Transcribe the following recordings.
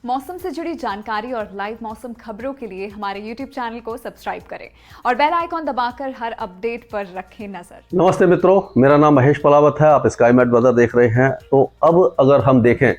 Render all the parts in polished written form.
मौसम से जुड़ी जानकारी और लाइव मौसम खबरों के लिए हमारे YouTube चैनल को सब्सक्राइब करें और बेल आइकॉन दबाकर हर अपडेट पर रखें नजर। नमस्ते मित्रों, मेरा नाम महेश पलावत है। आप स्काई मैट वेदर देख रहे हैं। तो अब अगर हम देखें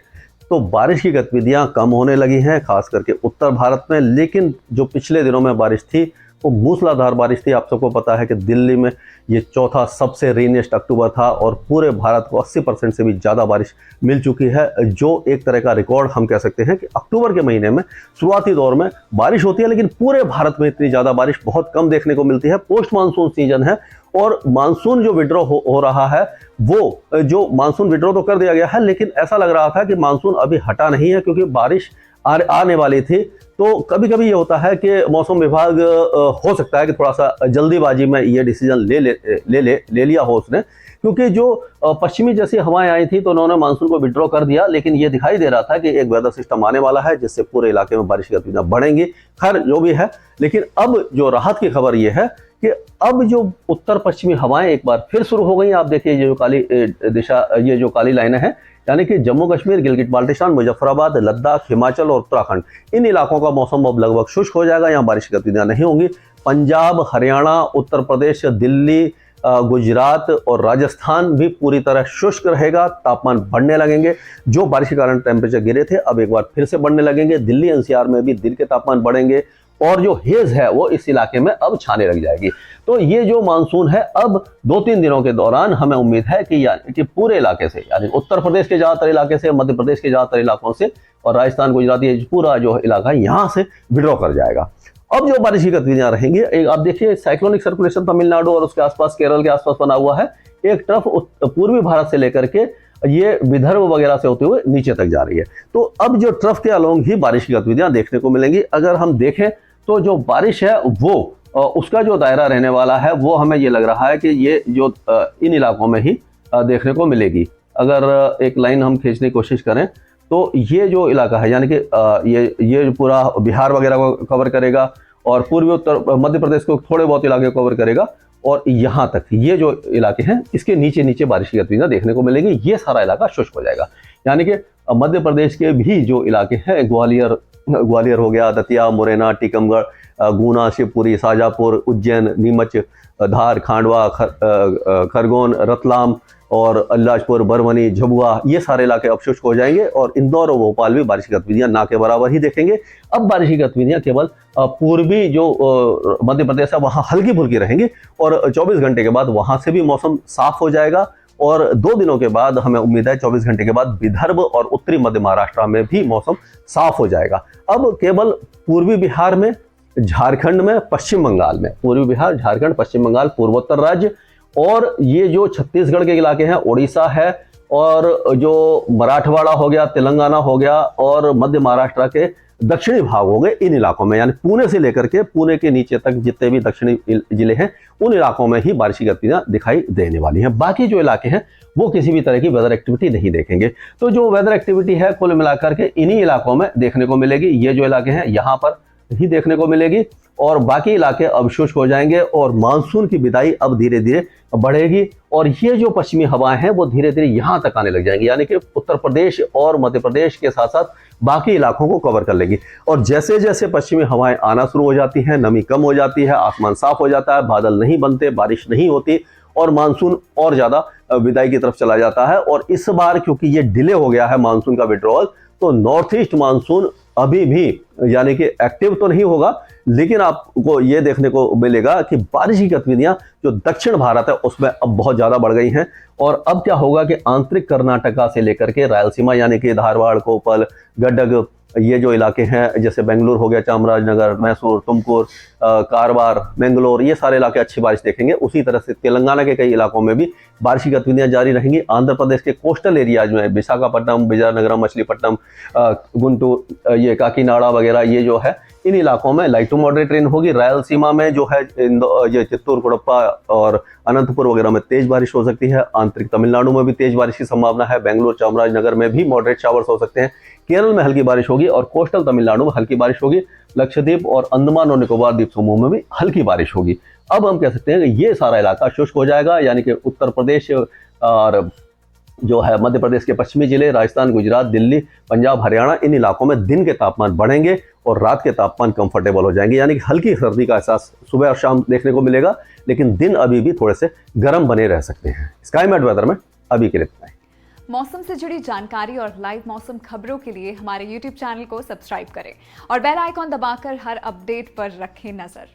तो बारिश की गतिविधियां कम होने लगी हैं, खास करके उत्तर भारत में। लेकिन जो पिछले दिनों में बारिश थी वो मूसलाधार बारिश थी। आप सबको पता है कि दिल्ली में ये चौथा सबसे रेनिएस्ट अक्टूबर था और पूरे भारत को 80% से भी ज़्यादा बारिश मिल चुकी है, जो एक तरह का रिकॉर्ड हम कह सकते हैं कि अक्टूबर के महीने में शुरुआती दौर में बारिश होती है, लेकिन पूरे भारत में इतनी ज़्यादा बारिश बहुत कम देखने को मिलती है। पोस्ट मानसून सीजन है और मानसून जो विड्रॉ हो रहा है, वो जो मानसून विड्रॉ तो कर दिया गया है, लेकिन ऐसा लग रहा था कि मानसून अभी हटा नहीं है, क्योंकि बारिश आने वाली थी। तो कभी कभी ये होता है कि मौसम विभाग हो सकता है कि थोड़ा सा जल्दीबाजी में ये डिसीजन ले लिया हो उसने, क्योंकि जो पश्चिमी जैसी हवाएं आई थी तो उन्होंने मानसून को विड्रॉ कर दिया। लेकिन ये दिखाई दे रहा था कि एक वेदर सिस्टम आने वाला है जिससे पूरे इलाके में बारिश की गतिविधियां बढ़ेंगी। खैर जो भी है, लेकिन अब जो राहत की खबर ये है कि अब जो उत्तर पश्चिमी हवाएं एक बार फिर शुरू हो गई। आप देखिए ये जो काली दिशा, ये जो काली लाइनें हैं, यानी कि जम्मू कश्मीर, गिलगित बाल्टिस्तान, मुजफ्फराबाद, लद्दाख, हिमाचल और उत्तराखंड, इन इलाकों का मौसम अब लगभग शुष्क हो जाएगा। यहाँ बारिश की गतिविधियां नहीं होंगी। पंजाब, हरियाणा, उत्तर प्रदेश, दिल्ली, गुजरात और राजस्थान भी पूरी तरह शुष्क रहेगा। तापमान बढ़ने लगेंगे। जो बारिश के कारण टेम्परेचर गिरे थे अब एक बार फिर से बढ़ने लगेंगे। दिल्ली एनसीआर में भी दिन के तापमान बढ़ेंगे और जो हेज है वो इस इलाके में अब छाने लग जाएगी। तो ये जो मानसून है अब 2-3 दिनों के दौरान हमें उम्मीद है कि पूरे इलाके से, यानी उत्तर प्रदेश के ज़्यादातर इलाके से, मध्य प्रदेश के ज़्यादातर इलाकों से और राजस्थान, गुजरात, ये पूरा जो इलाका है यहाँ से विड्रॉ कर जाएगा। अब जो बारिश की गतिविधियां रहेंगी, आप देखिए साइक्लोनिक सर्कुलेशन तमिलनाडु और उसके आसपास, केरल के आसपास बना हुआ है। एक तरफ पूर्वी भारत से लेकर के ये विदर्भ वगैरह से होते हुए नीचे तक जा रही है। तो अब जो ट्रफ के अलोंग ही बारिश की गतिविधियां देखने को मिलेंगी। अगर हम देखें तो जो बारिश है वो उसका जो दायरा रहने वाला है वो हमें ये लग रहा है कि ये जो इन इलाकों में ही देखने को मिलेगी। अगर एक लाइन हम खींचने की कोशिश करें तो ये जो इलाका है, यानी कि ये पूरा बिहार वगैरह को कवर करेगा और पूर्वी उत्तर मध्य प्रदेश को थोड़े बहुत इलाके कवर करेगा और यहाँ तक ये जो इलाके हैं इसके नीचे नीचे बारिश की गतिविधियां देखने को मिलेगी। ये सारा इलाका शुष्क हो जाएगा। यानी कि मध्य प्रदेश के भी जो इलाके हैं, ग्वालियर हो गया, दतिया, मुरैना, टीकमगढ़, गुना, शिवपुरी, शाजापुर, उज्जैन, नीमच, धार, खांडवा, खरगोन, रतलाम और अलीराजपुर, बरवनी, झबुआ, ये सारे इलाके अब शुष्क हो जाएंगे और इंदौर और भोपाल भी बारिश की गतिविधियां ना के बराबर ही देखेंगे। अब बारिश की गतिविधियां केवल पूर्वी जो मध्य प्रदेश है वहां हल्की फुल्की रहेंगी और 24 घंटे के बाद वहां से भी मौसम साफ हो जाएगा। और 2 दिनों के बाद हमें उम्मीद है 24 घंटे के बाद विदर्भ और उत्तरी मध्य महाराष्ट्र में भी मौसम साफ हो जाएगा। अब केवल पूर्वी बिहार में, झारखंड में, पश्चिम बंगाल में, पूर्वी बिहार, झारखंड, पश्चिम बंगाल, पूर्वोत्तर राज्य और ये जो छत्तीसगढ़ के इलाके हैं, उड़ीसा है और जो मराठवाड़ा हो गया, तेलंगाना हो गया और मध्य महाराष्ट्र के दक्षिणी भाग हो गए, इन इलाकों में, यानी पुणे से लेकर के पुणे के नीचे तक जितने भी दक्षिणी जिले हैं उन इलाकों में ही बारिश की गतिविधियां दिखाई देने वाली हैं। बाकी जो इलाके हैं वो किसी भी तरह की वेदर एक्टिविटी नहीं देखेंगे। तो जो वेदर एक्टिविटी है कुल मिलाकर के इन्हीं इलाकों में देखने को मिलेगी। ये जो इलाके हैं यहाँ पर ही देखने को मिलेगी और बाकी इलाके अब शुष्क हो जाएंगे और मानसून की विदाई अब धीरे धीरे बढ़ेगी और ये जो पश्चिमी हवाएं हैं वो धीरे धीरे यहाँ तक आने लग जाएंगी, यानी कि उत्तर प्रदेश और मध्य प्रदेश के साथ साथ बाकी इलाकों को कवर कर लेगी। और जैसे जैसे पश्चिमी हवाएं आना शुरू हो जाती हैं, नमी कम हो जाती है, आसमान साफ हो जाता है, बादल नहीं बनते, बारिश नहीं होती और मानसून और ज्यादा विदाई की तरफ चला जाता है। और इस बार क्योंकि ये डिले हो गया है मानसून का विड्रॉल, तो नॉर्थ ईस्ट मानसून अभी भी यानी कि एक्टिव तो नहीं होगा, लेकिन आपको ये देखने को मिलेगा कि बारिश की गतिविधियां जो दक्षिण भारत है उसमें अब बहुत ज्यादा बढ़ गई हैं। और अब क्या होगा कि आंतरिक कर्नाटका से लेकर के रायलसीमा, यानी कि धारवाड़, कोपल, गडग, ये जो इलाके हैं जैसे बेंगलुरु हो गया, चामराजनगर, मैसूर, तुमकुर, कारवार, बेंगलोर, ये सारे इलाके अच्छी बारिश देखेंगे। उसी तरह से तेलंगाना के कई इलाकों में भी बारिश की गतिविधियां जारी रहेंगी। आंध्र प्रदेश के कोस्टल एरियाज में विशाखापट्टनम, विजयनगरम, मछलीपट्टनम, गुंटूर, ये काकीनाडा वगैरह, ये जो है इन इलाकों में लाइट टू मॉडरेट रेन होगी। रायलसीमा में जो है ये चित्तूर, कुड़प्पा और अनंतपुर वगैरह में तेज बारिश हो सकती है। आंतरिक तमिलनाडु में भी तेज बारिश की संभावना है। बेंगलुरु, चामराजनगर में भी मॉडरेट शावर्स हो सकते हैं। केरल में हल्की बारिश होगी और कोस्टल तमिलनाडु में हल्की बारिश होगी। लक्षद्वीप और अंडमान और निकोबार द्वीप समूह में भी हल्की बारिश होगी। अब हम कह सकते हैं कि ये सारा इलाका शुष्क हो जाएगा, यानी कि उत्तर प्रदेश और जो है मध्य प्रदेश के पश्चिमी जिले, राजस्थान, गुजरात, दिल्ली, पंजाब, हरियाणा, इन इलाकों में दिन के तापमान बढ़ेंगे और रात के तापमान कंफर्टेबल हो जाएंगे, यानी कि हल्की सर्दी का एहसास सुबह और शाम देखने को मिलेगा, लेकिन दिन अभी भी थोड़े से गर्म बने रह सकते हैं। स्काईमेट वेदर में अभी के लिए इतना ही। मौसम से जुड़ी जानकारी और लाइव मौसम खबरों के लिए हमारे YouTube चैनल को सब्सक्राइब करें और बेल आइकॉन दबाकर हर अपडेट पर रखें नजर।